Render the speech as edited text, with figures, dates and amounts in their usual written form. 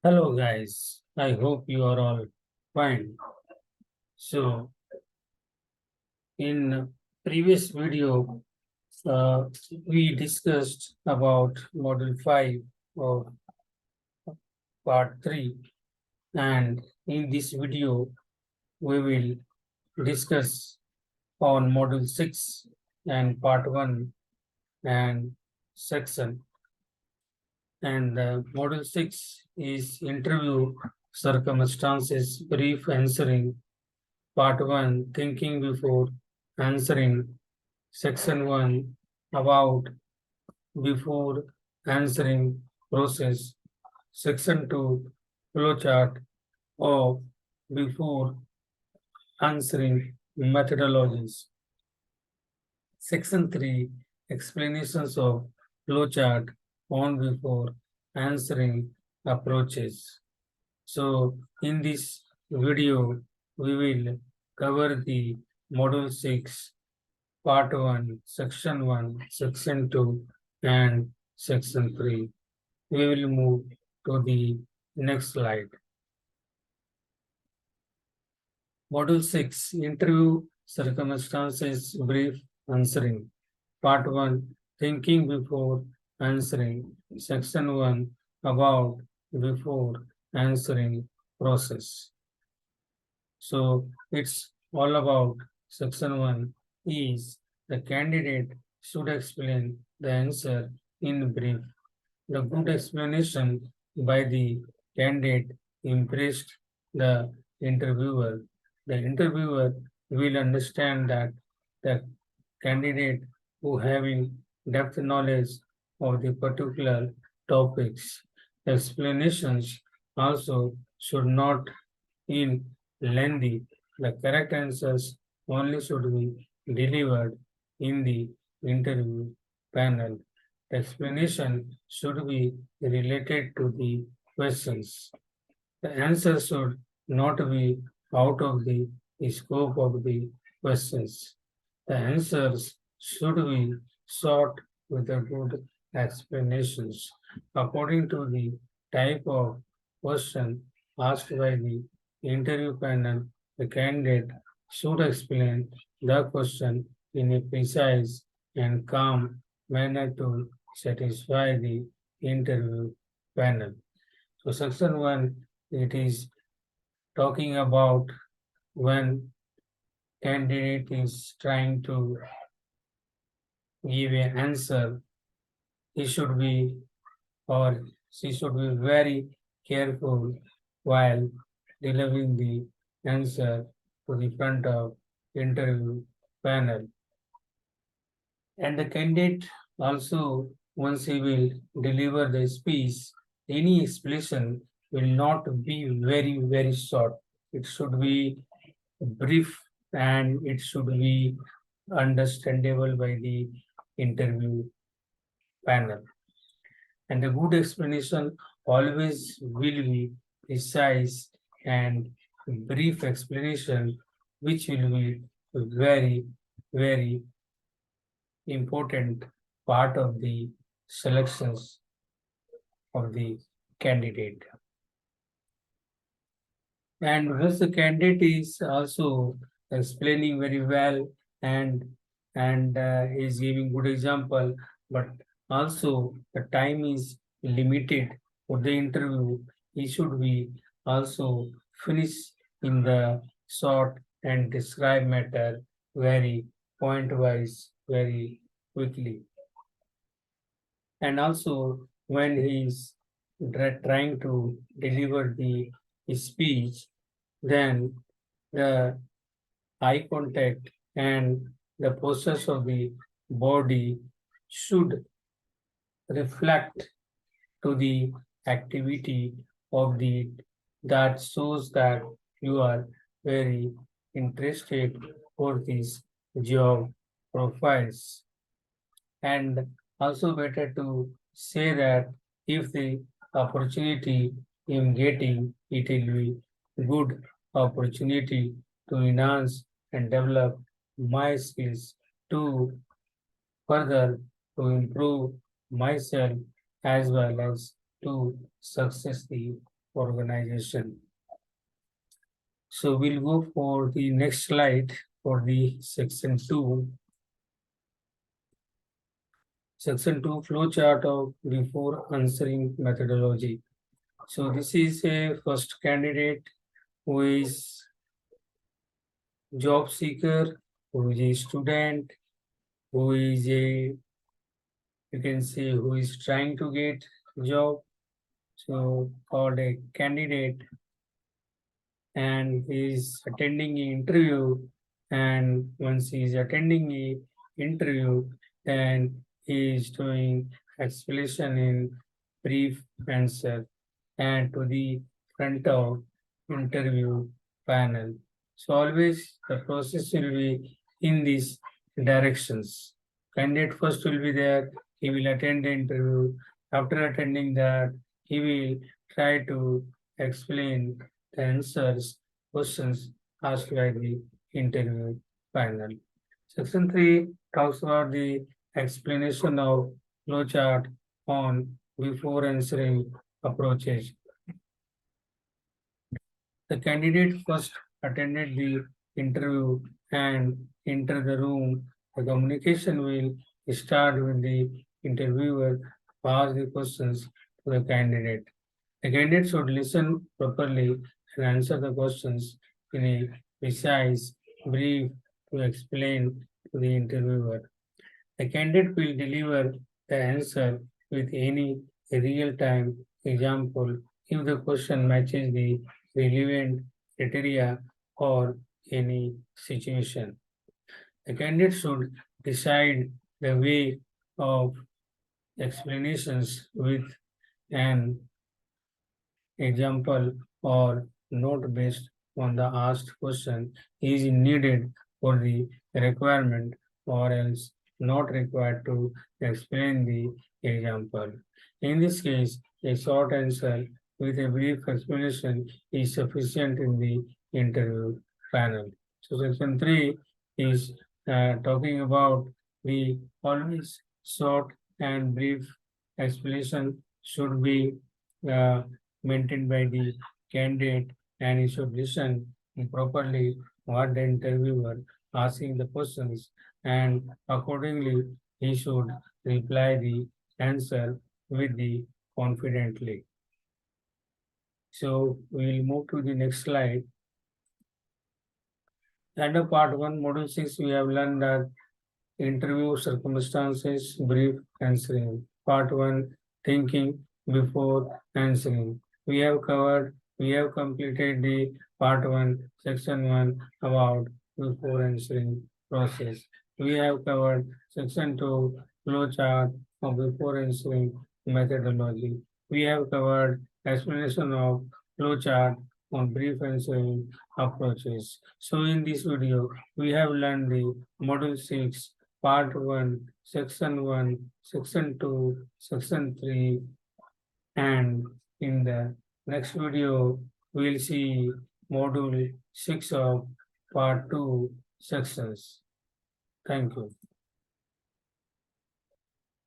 Hello guys, I hope you are all fine. So in previous video, uh, we discussed about model 5 of part 3, and in this video we will discuss on model 6 and part 1 and section. And model 6 is interview circumstances brief answering. Part 1 Thinking before answering. Section 1 About before answering process. Section 2 Flowchart of before answering methodologies. Section 3 Explanations of flowchart on before answering approaches. So in this video, we will cover the Module 6, Part 1, Section 1, Section 2, and Section 3. We will move to the next slide. Module 6, Interview Circumstances Brief Answering. Part 1, Thinking Before Answering. Section 1, About Before Answering Process. So it's all about section 1 is the candidate should explain the answer in brief. The good explanation by the candidate impressed the interviewer. The interviewer will understand that the candidate who having depth knowledge of the particular topics. Explanations also should not in lengthy. The correct answers only should be delivered in the interview panel. The explanation should be related to the questions. The answer should not be out of the scope of the questions. The answers should be sought with a good explanations according to the type of question asked by the interview panel. The candidate should explain the question in a precise and calm manner to satisfy the interview panel. So section 1, it is talking about when candidate is trying to give an answer, he should be or she should be very careful while delivering the answer to the front of interview panel. And the candidate also, once he will deliver the speech, any explanation will not be very short. It should be brief and it should be understandable by the interview panel. And a good explanation always will be precise and brief explanation, which will be very important part of the selections of the candidate. And once the candidate is also explaining very well and is giving good example, but also the time is limited for the interview, he should be also finish in the short and describe matter very point wise, very quickly. And also when he is trying to deliver the speech, then the eye contact and the process of the body should reflect to the activity of the that shows that you are very interested for these job profiles. And also better to say that if the opportunity I'm getting, it will be good opportunity to enhance and develop my skills to further to improve myself as well as to success the organization. So we'll go for the next slide for the section 2. Section 2, flowchart of before answering methodology. So this is a first candidate who is job seeker, who is a student, who is a, you can say, who is trying to get job. So called a candidate, and he is attending an interview, and once he is attending an interview, then he is doing explanation in brief answer and to the front of interview panel. So always the process will be in these directions. Candidate first will be there, he will attend the interview. After attending that, he will try to explain the answers, questions asked by the interview panel. Section 3 talks about the explanation of flowchart on before answering approaches. The candidate first attended the interview and enter the room. The communication will start with the interviewer to ask the questions to the candidate. The candidate should listen properly and answer the questions in a precise, brief to explain to the interviewer. The candidate will deliver the answer with any real-time example if the question matches the relevant criteria or any situation. The candidate should decide the way of explanations with an example or note based on the asked question is needed for the requirement or else not required to explain the example. In this case, a short answer with a brief explanation is sufficient in the interview panel. So section 3 is talking about the always short and brief explanation should be uh, maintained by the candidate, and he should listen properly what the interviewer asking the questions, and accordingly he should reply the answer with the confidently. So we will move to the next slide. Under part 1, module 6, we have learned that interview circumstances, brief answering. Part 1, thinking before answering. We have completed the part 1, section 1 about before answering process. We have covered section 2, flowchart of before answering methodology. We have covered explanation of flowchart on brief answering approaches. So in this video, we have learned the module 6, part 1, section 1, section 2, section 3, and in the next video, we'll see module 6 of part 2 sections. Thank you.